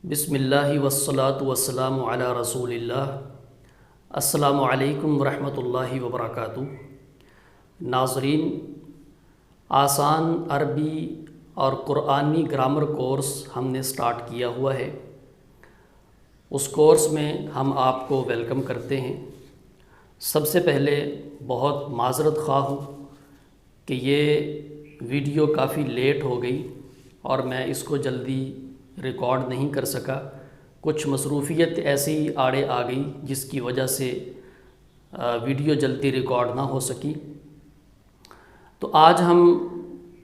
بسم اللہ والصلاة والسلام علی رسول اللہ۔ السلام علیکم ورحمۃ اللہ وبرکاتہ۔ ناظرین، آسان عربی اور قرآنی گرامر کورس ہم نے سٹارٹ کیا ہوا ہے۔ اس کورس میں ہم آپ کو ویلکم کرتے ہیں۔ سب سے پہلے بہت معذرت خواہ ہوں کہ یہ ویڈیو کافی لیٹ ہو گئی اور میں اس کو جلدی ریکارڈ نہیں کر سکا۔ کچھ مصروفیت ایسی آڑے آ گئی جس کی وجہ سے ویڈیو جلدی ریکارڈ نہ ہو سکی۔ تو آج ہم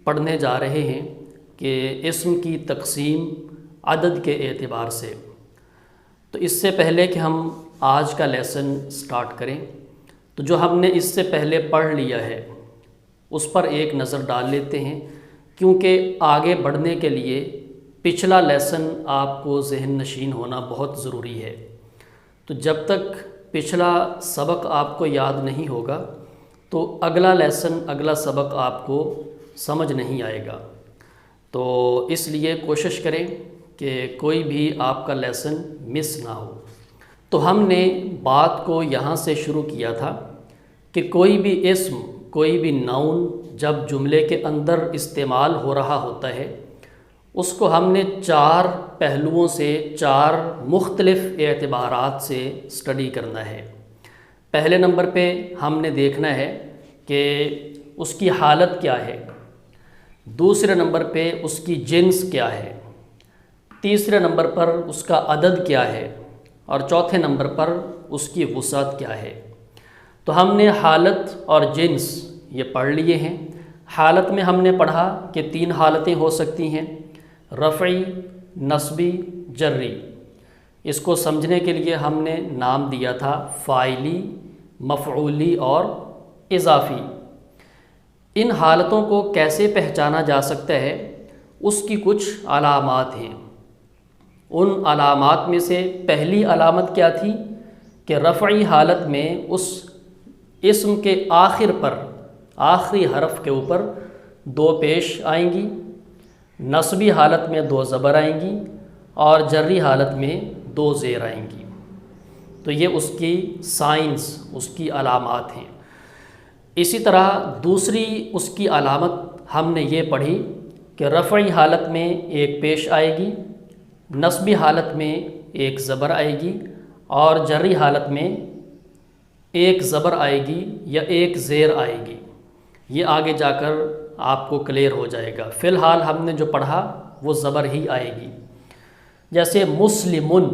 پڑھنے جا رہے ہیں کہ اسم کی تقسیم عدد کے اعتبار سے۔ تو اس سے پہلے کہ ہم آج کا لیسن سٹارٹ کریں تو جو ہم نے اس سے پہلے پڑھ لیا ہے اس پر ایک نظر ڈال لیتے ہیں، کیونکہ آگے بڑھنے کے لیے پچھلا لیسن آپ کو ذہن نشین ہونا بہت ضروری ہے۔ تو جب تک پچھلا سبق آپ کو یاد نہیں ہوگا تو اگلا لیسن، اگلا سبق آپ کو سمجھ نہیں آئے گا۔ تو اس لیے کوشش کریں کہ کوئی بھی آپ کا لیسن مس نہ ہو۔ تو ہم نے بات کو یہاں سے شروع کیا تھا کہ کوئی بھی اسم، کوئی بھی ناؤن جب جملے کے اندر استعمال ہو رہا ہوتا ہے اس کو ہم نے 4 پہلوؤں سے، 4 مختلف اعتبارات سے سٹڈی کرنا ہے۔ پہلے نمبر پہ ہم نے دیکھنا ہے کہ اس کی حالت کیا ہے، دوسرے نمبر پہ اس کی جنس کیا ہے، تیسرے نمبر پر اس کا عدد کیا ہے، اور چوتھے نمبر پر اس کی وسعت کیا ہے۔ تو ہم نے حالت اور جنس یہ پڑھ لیے ہیں۔ حالت میں ہم نے پڑھا کہ 3 حالتیں ہو سکتی ہیں: رفعی، نصبی، جری۔ اس کو سمجھنے کے لیے ہم نے نام دیا تھا فاعلی، مفعولی اور اضافی۔ ان حالتوں کو کیسے پہچانا جا سکتا ہے، اس کی کچھ علامات ہیں۔ ان علامات میں سے پہلی علامت کیا تھی کہ رفعی حالت میں اس اسم کے آخر پر، آخری حرف کے اوپر 2 پیش آئیں گی، نصبی حالت میں 2 زبر آئیں گی اور جری حالت میں 2 زیر آئیں گی۔ تو یہ اس کی سائنس، اس کی علامات ہیں۔ اسی طرح دوسری اس کی علامت ہم نے یہ پڑھی کہ رفعی حالت میں 1 پیش آئے گی، نصبی حالت میں 1 زبر آئے گی اور جری حالت میں 1 زبر آئے گی یا 1 زیر آئے گی۔ یہ آگے جا کر آپ کو کلیئر ہو جائے گا۔ فی الحال ہم نے جو پڑھا وہ زبر ہی آئے گی۔ جیسے مسلمن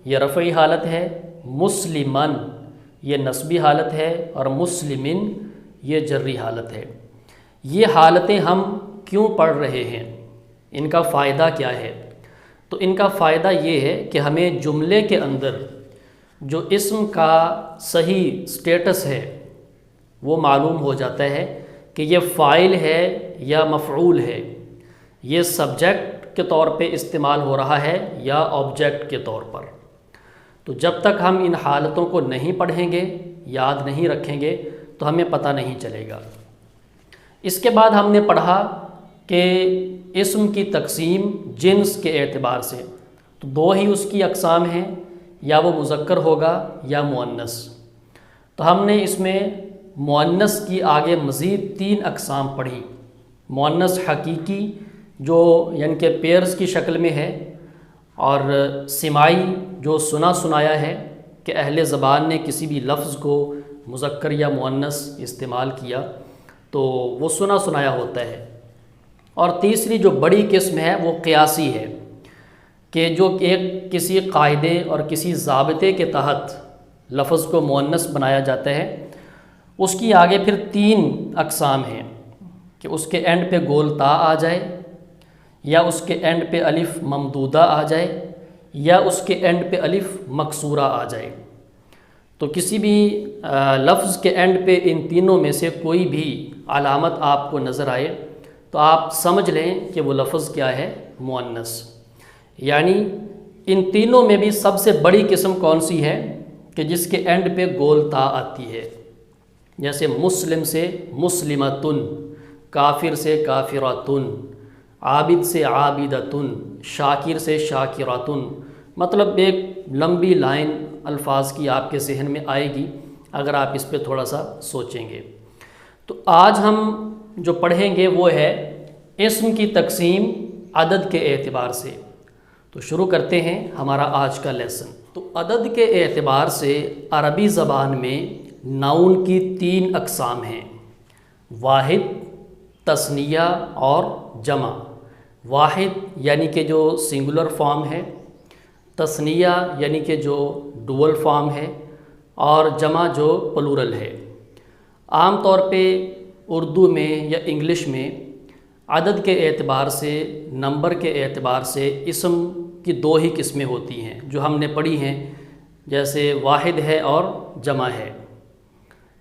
یہ رفعی حالت ہے، مسلمن یہ نصبی حالت ہے اور مسلمن یہ جری حالت ہے۔ یہ حالتیں ہم کیوں پڑھ رہے ہیں، ان کا فائدہ کیا ہے؟ تو ان کا فائدہ یہ ہے کہ ہمیں جملے کے اندر جو اسم کا صحیح سٹیٹس ہے وہ معلوم ہو جاتا ہے کہ یہ فاعل ہے یا مفعول ہے، یہ سبجیکٹ کے طور پہ استعمال ہو رہا ہے یا آبجیکٹ کے طور پر۔ تو جب تک ہم ان حالتوں کو نہیں پڑھیں گے، یاد نہیں رکھیں گے تو ہمیں پتہ نہیں چلے گا۔ اس کے بعد ہم نے پڑھا کہ اسم کی تقسیم جنس کے اعتبار سے۔ تو 2 ہی اس کی اقسام ہیں، یا وہ مذکر ہوگا یا مؤنث۔ تو ہم نے اس میں مؤنث کی آگے مزید 3 اقسام پڑھی۔ مؤنث حقیقی جو یعنی کہ پیئرز کی شکل میں ہے، اور سماعی جو سنا سنایا ہے کہ اہل زبان نے کسی بھی لفظ کو مذکر یا مؤنث استعمال کیا تو وہ سنا سنایا ہوتا ہے۔ اور تیسری جو بڑی قسم ہے وہ قیاسی ہے کہ جو ایک کسی قاعدے اور کسی ضابطے کے تحت لفظ کو مؤنث بنایا جاتا ہے۔ اس کی آگے پھر 3 اقسام ہیں کہ اس کے اینڈ پہ گول تا آ جائے، یا اس کے اینڈ پہ الف ممدودہ آ جائے، یا اس کے اینڈ پہ الف مکسورہ آ جائے۔ تو کسی بھی لفظ کے اینڈ پہ ان تینوں میں سے کوئی بھی علامت آپ کو نظر آئے تو آپ سمجھ لیں کہ وہ لفظ کیا ہے، مؤنث۔ یعنی ان تینوں میں بھی سب سے بڑی قسم کون سی ہے کہ جس کے اینڈ پہ گول تا آتی ہے؟ جیسے مسلم سے مسلمتن، کافر سے کافرتن، عابد سے عابدتن، شاکر سے شاکراتن، مطلب ایک لمبی لائن الفاظ کی آپ کے ذہن میں آئے گی اگر آپ اس پہ تھوڑا سا سوچیں گے۔ تو آج ہم جو پڑھیں گے وہ ہے اسم کی تقسیم عدد کے اعتبار سے۔ تو شروع کرتے ہیں ہمارا آج کا لیسن۔ تو عدد کے اعتبار سے عربی زبان میں ناؤن کی 3 اقسام ہیں: واحد، تثنیہ اور جمع۔ واحد یعنی کہ جو سنگولر فارم ہے، تثنیہ یعنی کہ جو ڈوول فارم ہے، اور جمع جو پلورل ہے۔ عام طور پہ اردو میں یا انگلش میں عدد کے اعتبار سے، نمبر کے اعتبار سے اسم کی 2 ہی قسمیں ہوتی ہیں جو ہم نے پڑھی ہیں، جیسے واحد ہے اور جمع ہے،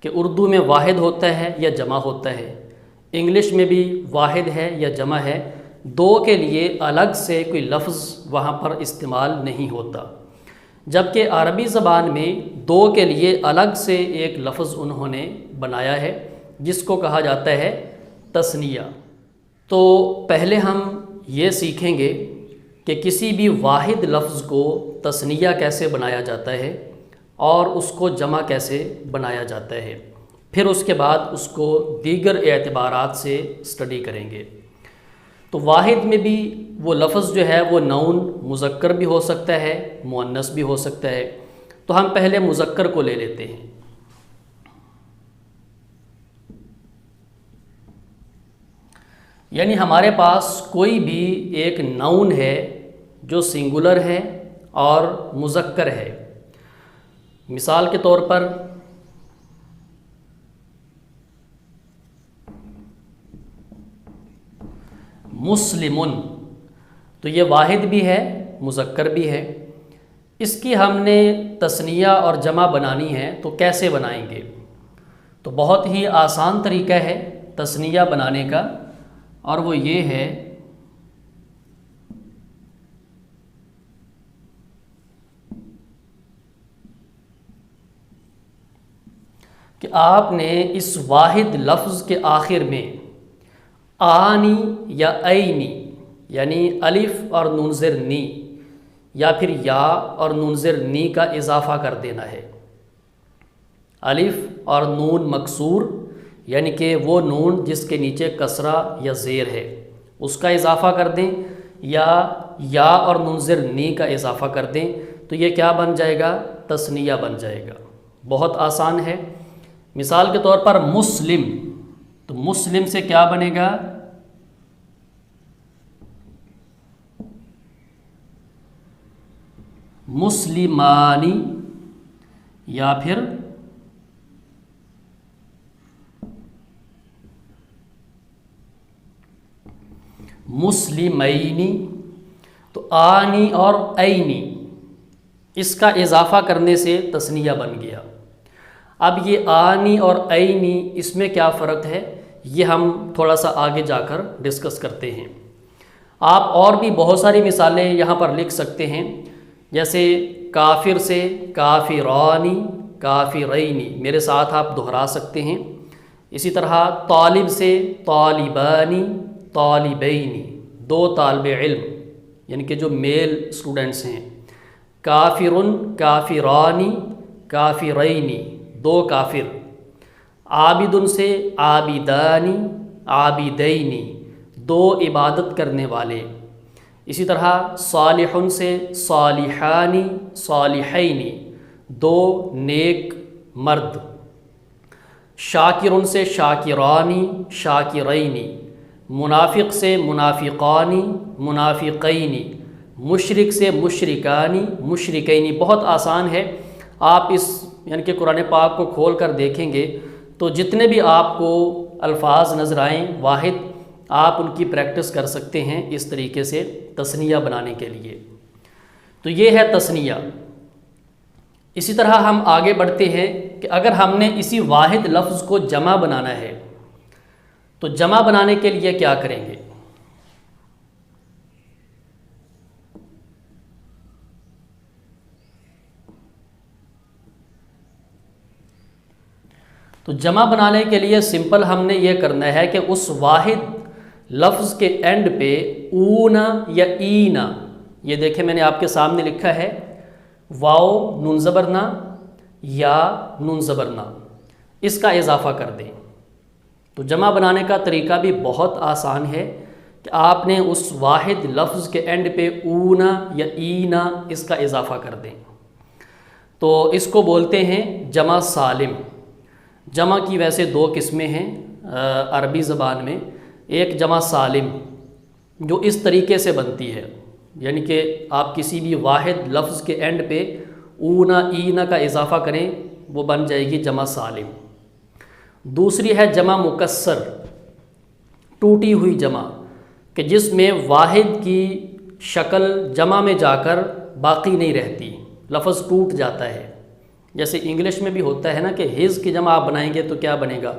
کہ اردو میں واحد ہوتا ہے یا جمع ہوتا ہے، انگلش میں بھی واحد ہے یا جمع ہے، 2 کے لیے الگ سے کوئی لفظ وہاں پر استعمال نہیں ہوتا، جبکہ عربی زبان میں 2 کے لیے الگ سے ایک لفظ انہوں نے بنایا ہے جس کو کہا جاتا ہے تثنیہ۔ تو پہلے ہم یہ سیکھیں گے کہ کسی بھی واحد لفظ کو تثنیہ کیسے بنایا جاتا ہے اور اس کو جمع کیسے بنایا جاتا ہے، پھر اس کے بعد اس کو دیگر اعتبارات سے اسٹڈی کریں گے۔ تو واحد میں بھی وہ لفظ جو ہے وہ نون مذکر بھی ہو سکتا ہے، مؤنث بھی ہو سکتا ہے۔ تو ہم پہلے مذکر کو لے لیتے ہیں۔ یعنی ہمارے پاس کوئی بھی ایک ناؤن ہے جو سنگولر ہے اور مذکر ہے۔ مثال کے طور پر مسلمن، تو یہ واحد بھی ہے، مذکر بھی ہے۔ اس کی ہم نے تثنیہ اور جمع بنانی ہے تو کیسے بنائیں گے؟ تو بہت ہی آسان طریقہ ہے تثنیہ بنانے کا، اور وہ یہ ہے کہ آپ نے اس واحد لفظ کے آخر میں آنی یا اینی، یعنی الف اور نون زیر نی، یا پھر یا اور نون زیر نی کا اضافہ کر دینا ہے۔ الف اور نون مکسور یعنی کہ وہ نون جس کے نیچے کسرہ یا زیر ہے اس کا اضافہ کر دیں، یا اور نون زیر نی کا اضافہ کر دیں، تو یہ کیا بن جائے گا؟ تثنیہ بن جائے گا۔ بہت آسان ہے۔ مثال کے طور پر مسلم، تو مسلم سے کیا بنے گا؟ مسلمانی، یا پھر مسلمینی۔ تو آنی اور اینی، اس کا اضافہ کرنے سے تثنیہ بن گیا۔ اب یہ آنی اور اینی، اس میں کیا فرق ہے یہ ہم تھوڑا سا آگے جا کر ڈسکس کرتے ہیں۔ آپ اور بھی بہت ساری مثالیں یہاں پر لکھ سکتے ہیں، جیسے کافر سے کافرانی، کافرینی، میرے ساتھ آپ دہرا سکتے ہیں۔ اسی طرح طالب سے طالبانی، طالبینی، 2 طالب علم یعنی کہ جو میل اسٹوڈنٹس ہیں۔ کافرن، کافرانی، کافرینی، 2 کافر۔ عابدن سے عابدانی، عابدینی، 2 عبادت کرنے والے۔ اسی طرح صالحن سے صالحانی، صالحینی، 2 نیک مرد۔ شاکرن سے شاکرانی، شاکرینی۔ منافق سے منافقانی، منافقینی۔ مشرک سے مشرکانی، مشرکینی۔ بہت آسان ہے، آپ اس یعنی کہ قرآن پاک کو کھول کر دیکھیں گے تو جتنے بھی آپ کو الفاظ نظر آئیں واحد، آپ ان کی پریکٹس کر سکتے ہیں اس طریقے سے تثنیہ بنانے کے لیے۔ تو یہ ہے تثنیہ۔ اسی طرح ہم آگے بڑھتے ہیں کہ اگر ہم نے اسی واحد لفظ کو جمع بنانا ہے تو جمع بنانے کے لیے کیا کریں گے؟ تو جمع بنانے کے لیے سمپل ہم نے یہ کرنا ہے کہ اس واحد لفظ کے اینڈ پہ اونا یا اینا، یہ دیکھیں میں نے آپ کے سامنے لکھا ہے واو نون زبر نا یا نون زبر نا، اس کا اضافہ کر دیں۔ تو جمع بنانے کا طریقہ بھی بہت آسان ہے کہ آپ نے اس واحد لفظ کے اینڈ پہ اونا یا اینا اس کا اضافہ کر دیں۔ تو اس کو بولتے ہیں جمع سالم۔ جمع کی ویسے دو قسمیں ہیں عربی زبان میں، ایک جمع سالم جو اس طریقے سے بنتی ہے، یعنی کہ آپ کسی بھی واحد لفظ کے اینڈ پہ اونا اینا کا اضافہ کریں، وہ بن جائے گی جمع سالم۔ دوسری ہے جمع مکسر، ٹوٹی ہوئی جمع، کہ جس میں واحد کی شکل جمع میں جا کر باقی نہیں رہتی، لفظ ٹوٹ جاتا ہے۔ جیسے انگلش میں بھی ہوتا ہے نا کہ ہز کی جمع آپ بنائیں گے تو کیا بنے گا؟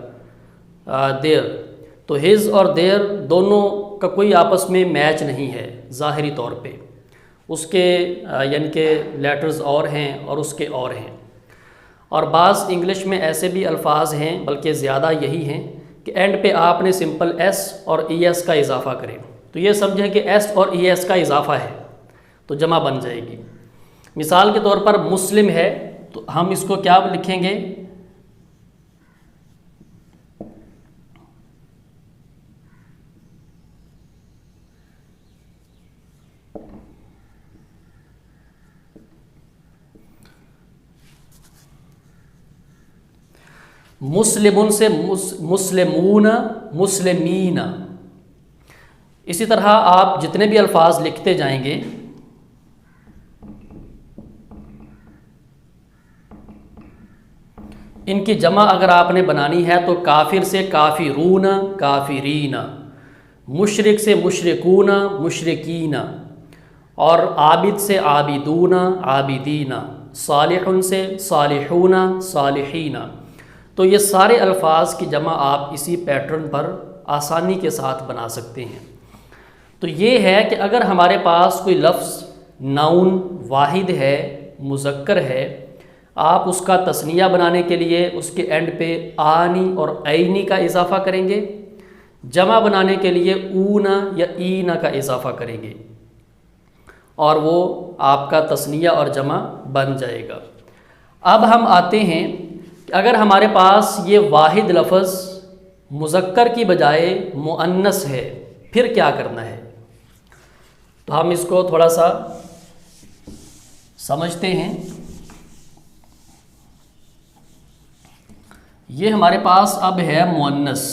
دیر۔ تو ہز اور دیر دونوں کا کوئی آپس میں میچ نہیں ہے ظاہری طور پہ، اس کے یعنی کہ لیٹرز اور ہیں اور اس کے اور ہیں۔ اور بعض انگلش میں ایسے بھی الفاظ ہیں، بلکہ زیادہ یہی ہیں کہ اینڈ پہ آپ نے سمپل ایس اور ای ایس کا اضافہ کریں، تو یہ سمجھیں کہ ایس اور ای ایس کا اضافہ ہے تو جمع بن جائے گی۔ مثال کے طور پر مسلم ہے تو ہم اس کو کیا لکھیں گے؟ مسلمون سے مسلمون، مسلمین۔ اسی طرح آپ جتنے بھی الفاظ لکھتے جائیں گے ان کی جمع اگر آپ نے بنانی ہے تو کافر سے کافرون، کافرین، مشرک سے مشرکون، مشرکین، اور عابد سے عابدون، عابدین، صالح سے صالحون، صالحین۔ تو یہ سارے الفاظ کی جمع آپ اسی پیٹرن پر آسانی کے ساتھ بنا سکتے ہیں۔ تو یہ ہے کہ اگر ہمارے پاس کوئی لفظ ناؤن واحد ہے، مذکر ہے، آپ اس کا تثنیہ بنانے کے لیے اس کے اینڈ پہ آنی اور عینی کا اضافہ کریں گے، جمع بنانے کے لیے اونا یا اینا کا اضافہ کریں گے، اور وہ آپ کا تثنیہ اور جمع بن جائے گا۔ اب ہم آتے ہیں کہ اگر ہمارے پاس یہ واحد لفظ مذکر کی بجائے مؤنث ہے، پھر کیا کرنا ہے؟ تو ہم اس کو تھوڑا سا سمجھتے ہیں۔ یہ ہمارے پاس اب ہے مؤنث،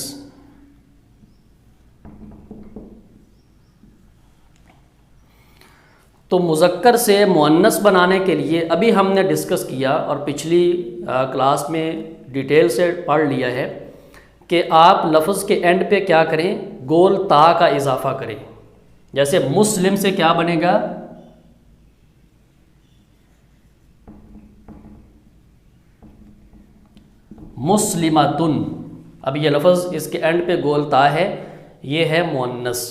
تو مذکر سے مؤنث بنانے کے لیے ابھی ہم نے ڈسکس کیا اور پچھلی کلاس میں ڈیٹیل سے پڑھ لیا ہے کہ آپ لفظ کے اینڈ پہ کیا کریں؟ گول تا کا اضافہ کریں۔ جیسے مسلم سے کیا بنے گا؟ مسلمتن۔ اب یہ لفظ اس کے اینڈ پہ گول تا ہے، یہ ہے مؤنث۔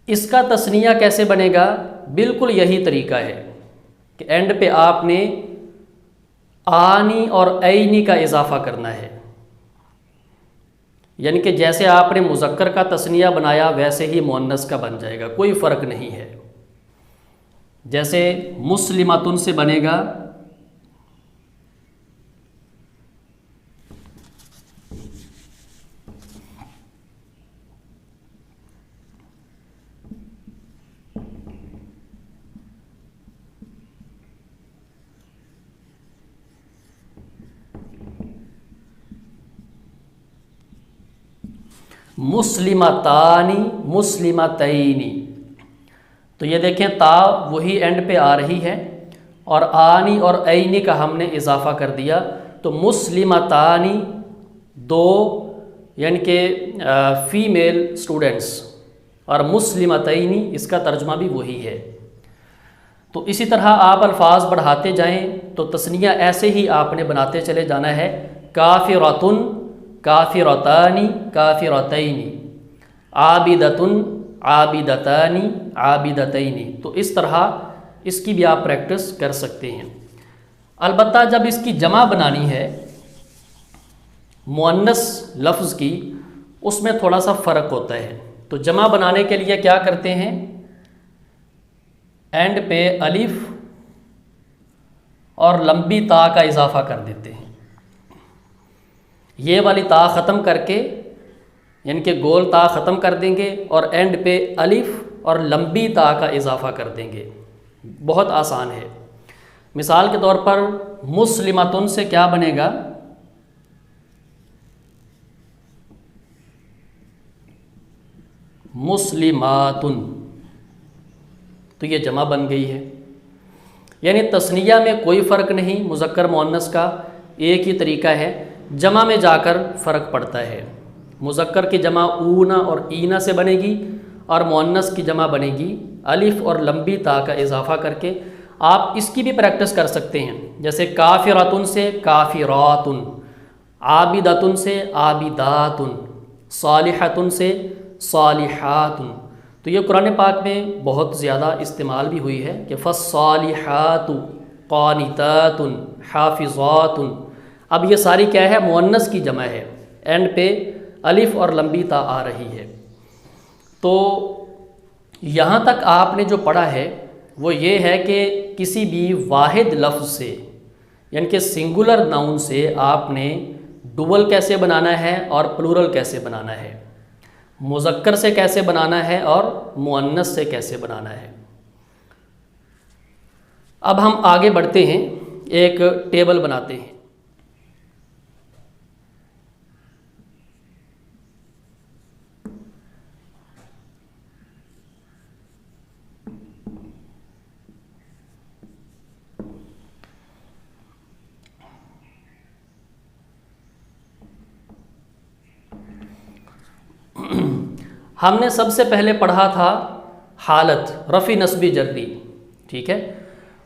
اس کا تثنیہ کیسے بنے گا؟ بالکل یہی طریقہ ہے کہ اینڈ پہ آپ نے آنی اور عینی کا اضافہ کرنا ہے، یعنی کہ جیسے آپ نے مذکر کا تثنیہ بنایا ویسے ہی مؤنث کا بن جائے گا، کوئی فرق نہیں ہے۔ جیسے مسلمتن سے بنے گا مسلمتانی، مسلمتینی۔ تو یہ دیکھیں تا وہی اینڈ پہ آ رہی ہے اور آنی اور عینی کا ہم نے اضافہ کر دیا، تو مسلمتانی دو یعنی کہ فیمیل اسٹوڈنٹس، اور مسلمتینی اس کا ترجمہ بھی وہی ہے۔ تو اسی طرح آپ الفاظ بڑھاتے جائیں تو تثنیہ ایسے ہی آپ نے بناتے چلے جانا ہے۔ کافرۃن، کافرتانی، کافرتینی، عابدۃن، عابدتانی، عابدتینی۔ تو اس طرح اس کی بھی آپ پریکٹس کر سکتے ہیں۔ البتہ جب اس کی جمع بنانی ہے مؤنث لفظ کی، اس میں تھوڑا سا فرق ہوتا ہے۔ تو جمع بنانے کے لیے کیا کرتے ہیں، اینڈ پہ الف اور لمبی تا کا اضافہ کر دیتے ہیں. یہ والی تا ختم کر کے، یعنی کہ گول تا ختم کر دیں گے اور اینڈ پہ الف اور لمبی تا کا اضافہ کر دیں گے. بہت آسان ہے. مثال کے طور پر مسلمتن سے کیا بنے گا، مسلماتن، تو یہ جمع بن گئی ہے. یعنی تثنیہ میں کوئی فرق نہیں، مذکر مؤنث کا ایک ہی طریقہ ہے. جمع میں جا کر فرق پڑتا ہے. مذکر کی جمع اونا اور اینا سے بنے گی اور مؤنث کی جمع بنے گی الف اور لمبی تا کا اضافہ کر کے. آپ اس کی بھی پریکٹس کر سکتے ہیں، جیسے کافراتن سے کافراتن، عابداتن سے عابداتن، صالحاتن سے صالحاتن. تو یہ قرآن پاک میں بہت زیادہ استعمال بھی ہوئی ہے کہ فالصالحات قانتات حافظات. اب یہ ساری کیا ہے، مؤنث کی جمع ہے، اینڈ پہ الف اور لمبی تا آ رہی ہے. تو یہاں تک آپ نے جو پڑھا ہے وہ یہ ہے کہ کسی بھی واحد لفظ سے، یعنی کہ سنگولر ناؤن سے آپ نے ڈوول کیسے بنانا ہے اور پلورل کیسے بنانا ہے، مذکر سے کیسے بنانا ہے اور مؤنث سے کیسے بنانا ہے. اب ہم آگے بڑھتے ہیں، ایک ٹیبل بناتے ہیں. ہم نے سب سے پہلے پڑھا تھا حالت، رفع نصبی جری، ٹھیک ہے.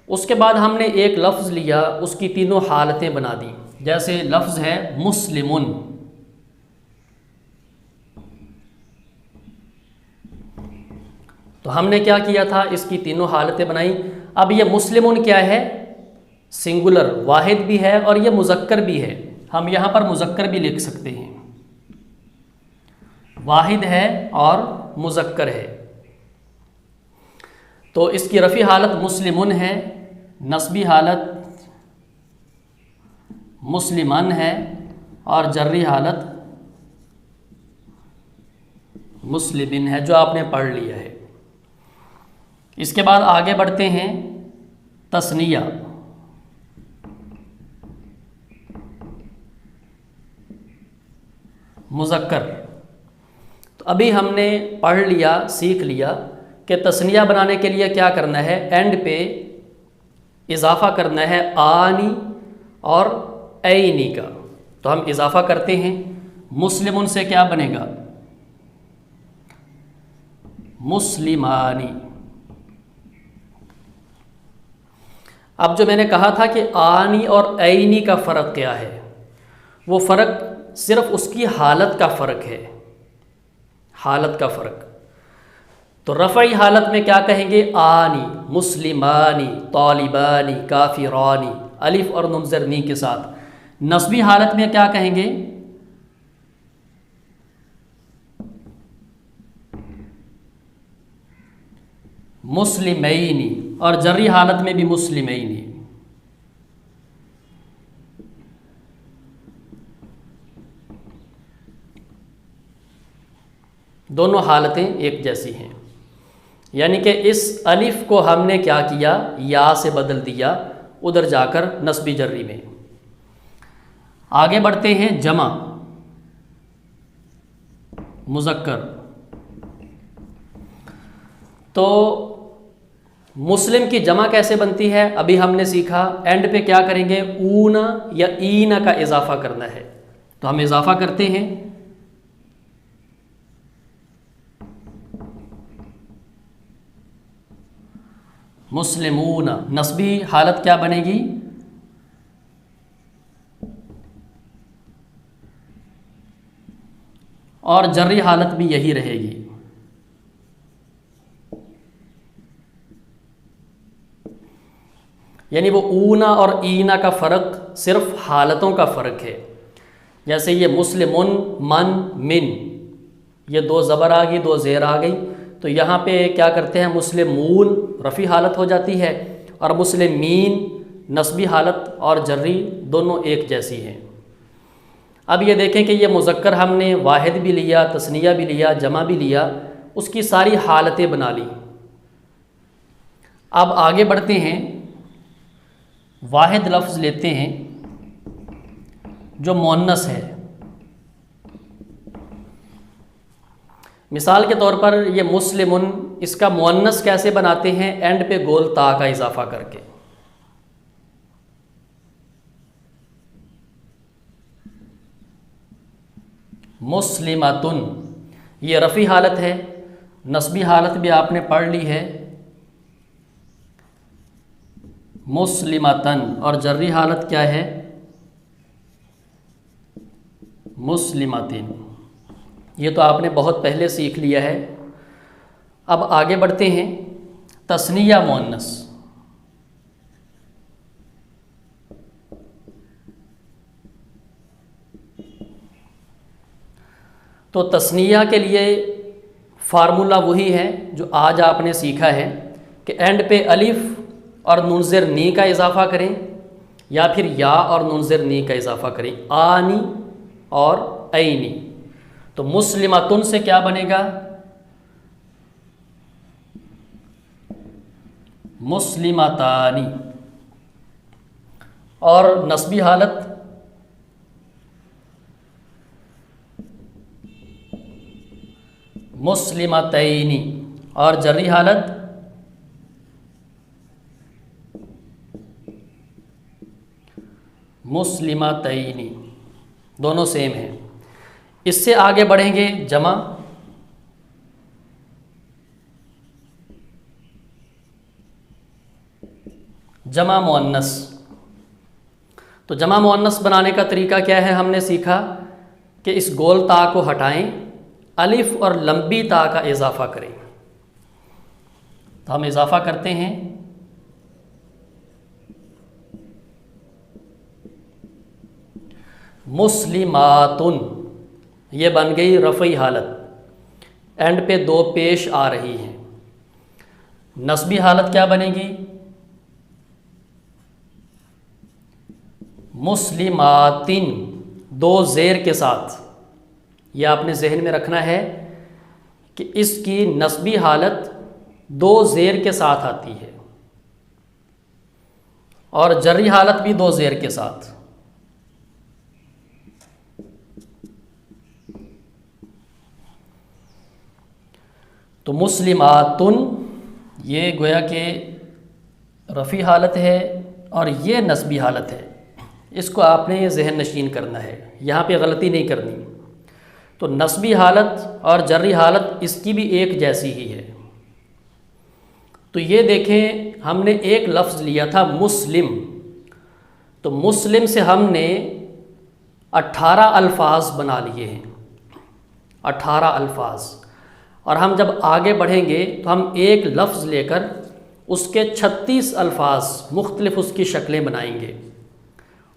اس کے بعد ہم نے ایک لفظ لیا، اس کی تینوں حالتیں بنا دیں. جیسے لفظ ہے مسلمن، تو ہم نے کیا کیا تھا، اس کی تینوں حالتیں بنائیں. اب یہ مسلمن کیا ہے، سنگولر واحد بھی ہے اور یہ مذکر بھی ہے. ہم یہاں پر مذکر بھی لکھ سکتے ہیں، واحد ہے اور مذکر ہے. تو اس کی رفع حالت مسلمن ہے، نصبی حالت مسلمن ہے اور جری حالت مسلمن ہے، جو آپ نے پڑھ لیا ہے. اس کے بعد آگے بڑھتے ہیں، تثنیہ. مذکر، تو ابھی ہم نے پڑھ لیا، سیکھ لیا کہ تثنیہ بنانے کے لیے کیا کرنا ہے، اینڈ پہ اضافہ کرنا ہے آنی اور اینی کا. تو ہم اضافہ کرتے ہیں. مسلمن سے کیا بنے گا، مسلمانی. اب جو میں نے کہا تھا کہ آنی اور اینی کا فرق کیا ہے، وہ فرق صرف اس کی حالت کا فرق ہے، حالت کا فرق. تو رفعی حالت میں کیا کہیں گے، آنی، مسلمانی، طالبانی، کافرانی، الف اور نون زیر نی کے ساتھ. نصبی حالت میں کیا کہیں گے، مسلمینی، اور جری حالت میں بھی مسلمینی. دونوں حالتیں ایک جیسی ہیں. یعنی کہ اس الف کو ہم نے کیا کیا، یا سے بدل دیا ادھر جا کر نصبی جری میں. آگے بڑھتے ہیں، جمع مذکر. تو مسلم کی جمع کیسے بنتی ہے، ابھی ہم نے سیکھا. اینڈ پہ کیا کریں گے، اونا یا اینا کا اضافہ کرنا ہے. تو ہم اضافہ کرتے ہیں، مسلمون. نصبی حالت کیا بنے گی، اور جری حالت بھی یہی رہے گی. یعنی وہ اونا اور اینا کا فرق صرف حالتوں کا فرق ہے. جیسے یہ مسلمن، من، من، یہ دو زبر آ گئی، دو زیر آ گئی، تو یہاں پہ کیا کرتے ہیں، مسلمون رفعی حالت ہو جاتی ہے، اور مسلمین نصبی حالت اور جری دونوں ایک جیسی ہیں۔ اب یہ دیکھیں کہ یہ مذکر ہم نے واحد بھی لیا، تثنیہ بھی لیا، جمع بھی لیا، اس کی ساری حالتیں بنا لی۔ اب آگے بڑھتے ہیں، واحد لفظ لیتے ہیں جو مؤنث ہے۔ مثال کے طور پر یہ مسلمن، اس کا مؤنث کیسے بناتے ہیں، اینڈ پہ گول تا کا اضافہ کر کے۔ مسلمتن، یہ رفعی حالت ہے، نصبی حالت بھی آپ نے پڑھ لی ہے، مسلمتن، اور جری حالت کیا ہے، مسلمتن۔ یہ تو آپ نے بہت پہلے سیکھ لیا ہے۔ اب آگے بڑھتے ہیں، تثنیہ مؤنث۔ تو تثنیہ کے لیے فارمولہ وہی ہے جو آج آپ نے سیکھا ہے کہ اینڈ پہ الف اور نون زیر نی کا اضافہ کریں، یا پھر یا اور نون زیر نی کا اضافہ کریں، آنی اور اینی۔ تو مسلمتن سے کیا بنے گا، مسلمتانی، اور نصبی حالت مسلمتینی، اور جری حالت مسلمتینی، دونوں سیم ہیں۔ اس سے آگے بڑھیں گے، جمع۔ جمع مؤنث، تو جمع مؤنث بنانے کا طریقہ کیا ہے، ہم نے سیکھا کہ اس گول تا کو ہٹائیں، الف اور لمبی تا کا اضافہ کریں۔ تو ہم اضافہ کرتے ہیں، مسلماتن، یہ بن گئی رفعی حالت، اینڈ پہ دو پیش آ رہی ہیں۔ نصبی حالت کیا بنے گی، مسلماتن، دو زیر کے ساتھ۔ یہ آپ نے ذہن میں رکھنا ہے کہ اس کی نصبی حالت دو زیر کے ساتھ آتی ہے، اور جری حالت بھی دو زیر کے ساتھ۔ تو مسلماتن، یہ گویا کہ رفعی حالت ہے اور یہ نصبی حالت ہے، اس کو آپ نے ذہن نشین کرنا ہے، یہاں پہ غلطی نہیں کرنی۔ تو نصبی حالت اور جری حالت اس کی بھی ایک جیسی ہی ہے۔ تو یہ دیکھیں، ہم نے ایک لفظ لیا تھا مسلم، تو مسلم سے ہم نے 18 الفاظ بنا لیے ہیں، 18 الفاظ، اور ہم جب آگے بڑھیں گے تو ہم ایک لفظ لے کر اس کے 36 الفاظ مختلف اس کی شکلیں بنائیں گے،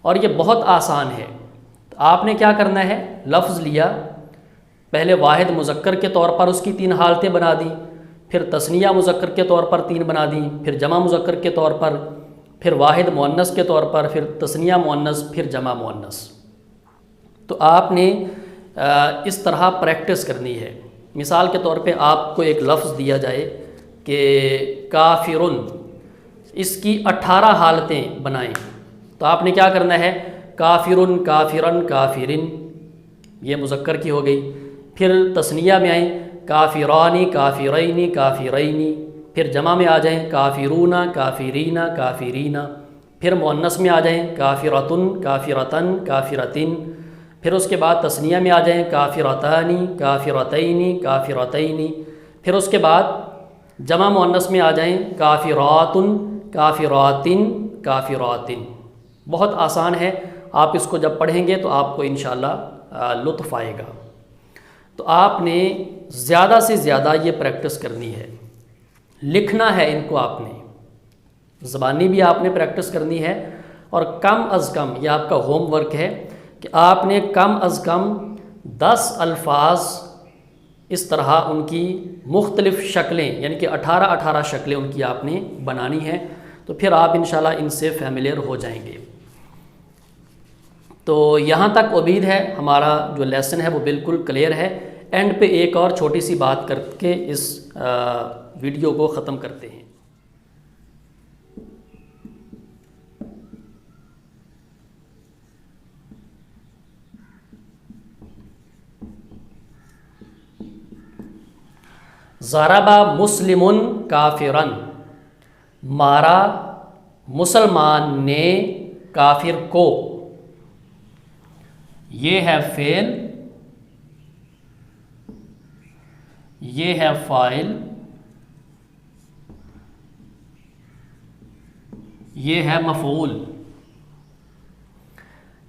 اور یہ بہت آسان ہے۔ تو آپ نے کیا کرنا ہے، لفظ لیا، پہلے واحد مذکر کے طور پر اس کی 3 حالتیں بنا دیں، پھر تثنیہ مذکر کے طور پر 3 بنا دیں، پھر جمع مذکر کے طور پر، پھر واحد مؤنث کے طور پر، پھر تثنیہ مؤنث، پھر جمع مؤنث۔ تو آپ نے اس طرح پریکٹس کرنی ہے۔ مثال کے طور پہ آپ کو ایک لفظ دیا جائے کہ کافرن، اس کی 18 حالتیں بنائیں، تو آپ نے کیا کرنا ہے، کافرن، کافرن، کافرن، یہ مذکر کی ہو گئی۔ پھر تثنیہ میں آئیں، کافرانی، کافرینی، کافرینی، پھر جمع میں آ جائیں، کافرون، کافرین، کافرین، پھر مؤنث میں آ جائیں، کافرتن، کافرتن، کافرتن، پھر اس کے بعد تثنیہ میں آ جائیں، کافرتانی، کافرتینی، کافرتینی، پھر اس کے بعد جمع مؤنث میں آ جائیں، کافراتن، کافراتن، کافراتن۔ بہت آسان ہے، آپ اس کو جب پڑھیں گے تو آپ کو انشاءاللہ لطف آئے گا۔ تو آپ نے زیادہ سے زیادہ یہ پریکٹس کرنی ہے، لکھنا ہے ان کو، آپ نے زبانی بھی آپ نے پریکٹس کرنی ہے، اور کم از کم یہ آپ کا ہوم ورک ہے کہ آپ نے کم از کم 10 الفاظ اس طرح ان کی مختلف شکلیں یعنی کہ 18 شکلیں ان کی آپ نے بنانی ہیں، تو پھر آپ انشاءاللہ ان سے فیملیئر ہو جائیں گے۔ تو یہاں تک امید ہے ہمارا جو لیسن ہے وہ بالکل کلیئر ہے۔ اینڈ پہ ایک اور چھوٹی سی بات کر کے اس ویڈیو کو ختم کرتے ہیں۔ ضربا مسلم کافرن، مارا مسلمان نے کافر کو، یہ ہے فعل، یہ ہے فاعل، یہ ہے مفعول۔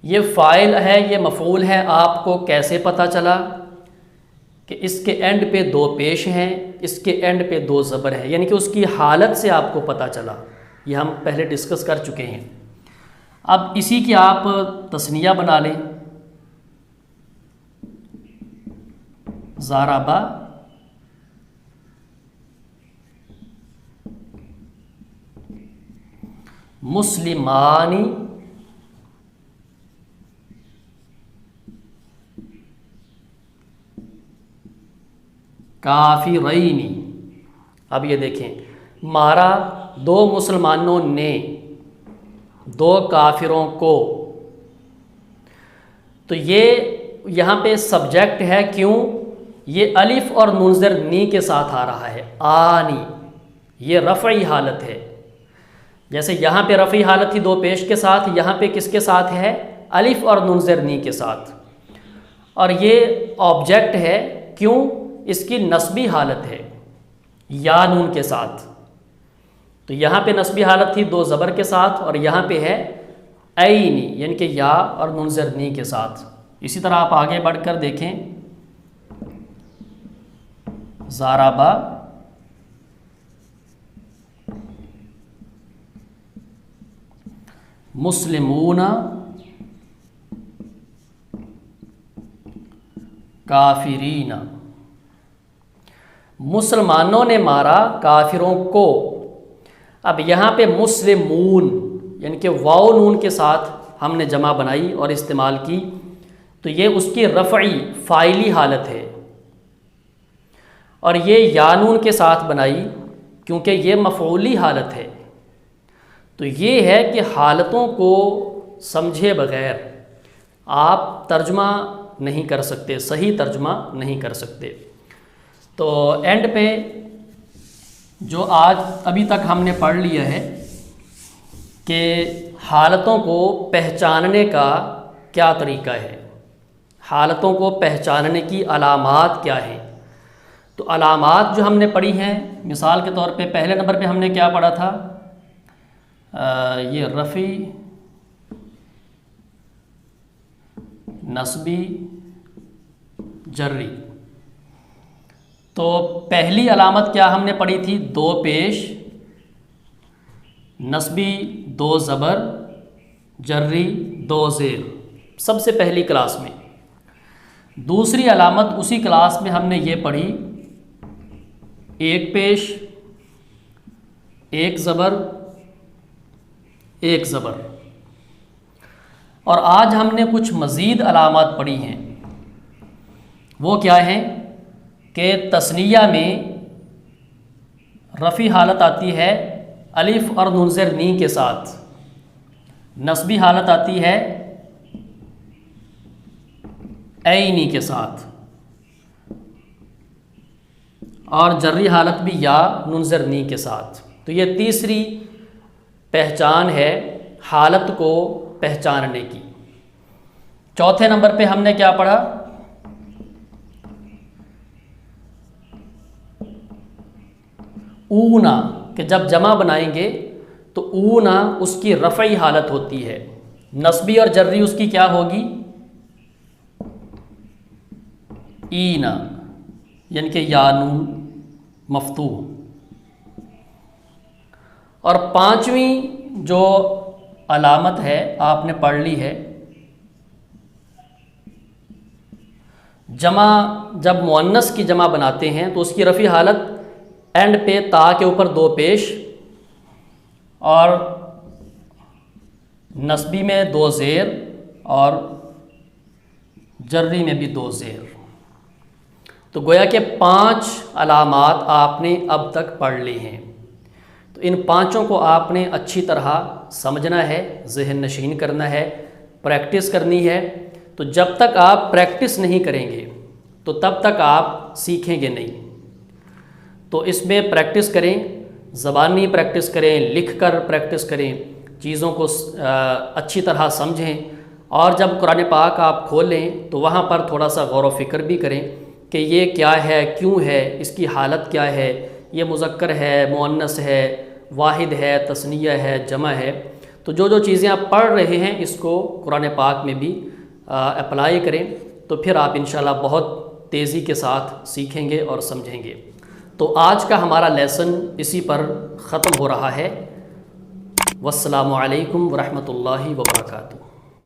یہ فاعل ہے، یہ مفعول ہے، آپ کو کیسے پتہ چلا؟ کہ اس کے اینڈ پہ 2 پیش ہیں، اس کے اینڈ پہ 2 زبر ہیں، یعنی کہ اس کی حالت سے آپ کو پتہ چلا۔ یہ ہم پہلے ڈسکس کر چکے ہیں۔ اب اسی کی آپ تثنیہ بنا لیں، ضربا مسلمانی کافرینی۔ اب یہ دیکھیں، مارا 2 مسلمانوں نے 2 کافروں کو، تو یہ یہاں پہ سبجیکٹ ہے، کیوں؟ یہ الف اور نون زیر نی کے ساتھ آ رہا ہے، آنی، یہ رفعی حالت ہے۔ جیسے یہاں پہ رفعی حالت تھی 2 پیش کے ساتھ، یہاں پہ کس کے ساتھ ہے؟ الف اور نون زیر نی کے ساتھ۔ اور یہ آبجیکٹ ہے، کیوں؟ اس کی نصبی حالت ہے، یا نون کے ساتھ۔ تو یہاں پہ نصبی حالت تھی 2 زبر کے ساتھ، اور یہاں پہ ہے عینی یعنی کہ یا اور نون زیر نی کے ساتھ۔ اسی طرح آپ آگے بڑھ کر دیکھیں، ضربا مسلمون کافرین، مسلمانوں نے مارا کافروں کو۔ اب یہاں پہ مسلمون یعنی کہ واو نون کے ساتھ ہم نے جمع بنائی اور استعمال کی، تو یہ اس کی رفعی فاعلی حالت ہے، اور یہ یا نون کے ساتھ بنائی کیونکہ یہ مفعولی حالت ہے۔ تو یہ ہے کہ حالتوں کو سمجھے بغیر آپ ترجمہ نہیں کر سکتے، صحیح ترجمہ نہیں کر سکتے۔ تو اینڈ پہ جو آج ابھی تک ہم نے پڑھ لیا ہے کہ حالتوں کو پہچاننے کا کیا طریقہ ہے، حالتوں کو پہچاننے کی علامات کیا ہیں۔ تو علامات جو ہم نے پڑھی ہیں، مثال کے طور پہ پہلے نمبر پہ ہم نے کیا پڑھا تھا؟ یہ رفعی، نصبی، جری۔ تو پہلی علامت کیا ہم نے پڑھی تھی؟ 2 پیش، نصبی 2 زبر، جری 2 زیر، سب سے پہلی کلاس میں۔ دوسری علامت اسی کلاس میں ہم نے یہ پڑھی، 1 پیش، 1 زبر، 1 زبر۔ اور آج ہم نے کچھ مزید علامات پڑھی ہیں، وہ کیا ہیں؟ کہ تثنیہ میں رفعی حالت آتی ہے الف اور نون زیر نی کے ساتھ، نصبی حالت آتی ہے عینی کے ساتھ، اور جری حالت بھی یا نون زیر نی کے ساتھ۔ تو یہ تیسری پہچان ہے حالت کو پہچاننے کی۔ چوتھے نمبر پہ ہم نے کیا پڑھا؟ اونا، کہ جب جمع بنائیں گے تو اونا اس کی رفعی حالت ہوتی ہے، نصبی اور جری اس کی کیا ہوگی؟ اینا، یعنی کہ یا نون مفتوح۔ اور 5ویں جو علامت ہے آپ نے پڑھ لی ہے، جمع جب مؤنث کی جمع بناتے ہیں تو اس کی رفع حالت اینڈ پہ تا کے اوپر 2 پیش اور نصبی میں 2 زیر اور جری میں بھی 2 زیر. تو گویا کہ 5 علامات آپ نے اب تک پڑھ لی ہیں. تو ان 5 کو آپ نے اچھی طرح سمجھنا ہے، ذہن نشین کرنا ہے، پریکٹس کرنی ہے. تو جب تک آپ پریکٹس نہیں کریں گے تو تب تک آپ سیکھیں گے نہیں. تو اس میں پریکٹس کریں، زبانی پریکٹس کریں، لکھ کر پریکٹس کریں، چیزوں کو اچھی طرح سمجھیں. اور جب قرآن پاک آپ کھولیں تو وہاں پر تھوڑا سا غور و فکر بھی کریں کہ یہ کیا ہے، کیوں ہے، اس کی حالت کیا ہے، یہ مذکر ہے، مؤنث ہے، واحد ہے، تثنیہ ہے، جمع ہے. تو جو چیزیں آپ پڑھ رہے ہیں اس کو قرآن پاک میں بھی اپلائی کریں، تو پھر آپ انشاءاللہ بہت تیزی کے ساتھ سیکھیں گے اور سمجھیں گے. تو آج کا ہمارا لیسن اسی پر ختم ہو رہا ہے. والسلام علیکم ورحمۃ اللہ وبرکاتہ.